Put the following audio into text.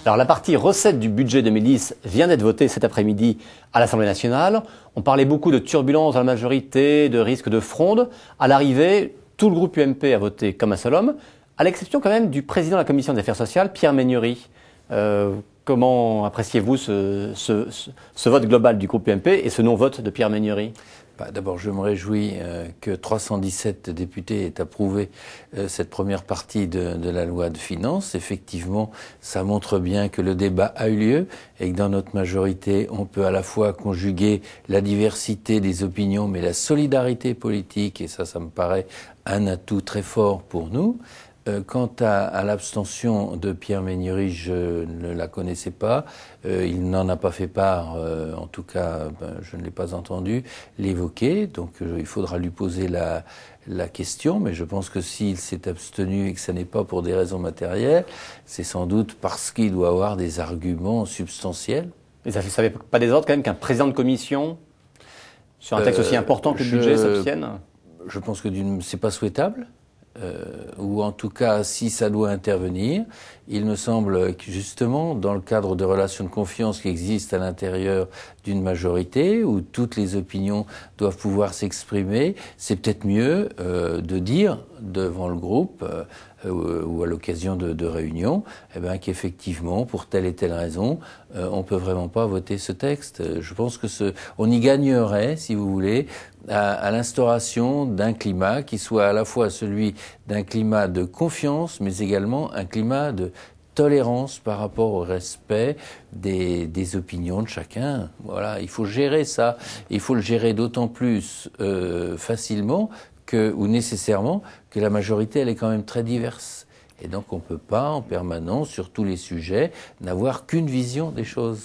Alors la partie recettes du budget 2010 vient d'être votée cet après-midi à l'Assemblée nationale. On parlait beaucoup de turbulences dans la majorité, de risques de fronde. À l'arrivée, tout le groupe UMP a voté comme un seul homme, à l'exception quand même du président de la Commission des Affaires sociales, Pierre Méniory. Comment appréciez-vous ce vote global du groupe UMP et ce non-vote de Pierre Méniory ? D'abord, je me réjouis que 317 députés aient approuvé cette première partie de la loi de finances. Effectivement, ça montre bien que le débat a eu lieu et que dans notre majorité, on peut à la fois conjuguer la diversité des opinions, mais la solidarité politique, et ça me paraît un atout très fort pour nous. Quant à l'abstention de Pierre Méniory, je ne la connaissais pas. Il n'en a pas fait part, en tout cas, je ne l'ai pas entendu l'évoquer. Donc il faudra lui poser la question. Mais je pense que s'il s'est abstenu et que ce n'est pas pour des raisons matérielles, c'est sans doute parce qu'il doit avoir des arguments substantiels. Et ça ne fait pas désordre quand même qu'un président de commission, sur un texte aussi important que le budget, s'abstienne ? Je pense que c'est pas souhaitable. Ou en tout cas, si ça doit intervenir, il me semble que justement, dans le cadre de relations de confiance qui existent à l'intérieur d'une majorité, où toutes les opinions doivent pouvoir s'exprimer, c'est peut-être mieux de dire devant le groupe ou à l'occasion de réunions, qu'effectivement, pour telle et telle raison, on peut vraiment pas voter ce texte. Je pense que on y gagnerait, si vous voulez, à l'instauration d'un climat qui soit à la fois celui d'un climat de confiance, mais également un climat de tolérance par rapport au respect des opinions de chacun. Voilà, il faut gérer ça. Il faut le gérer d'autant plus facilement ou nécessairement que la majorité, elle est quand même très diverse. Et donc on ne peut pas en permanence, sur tous les sujets, n'avoir qu'une vision des choses.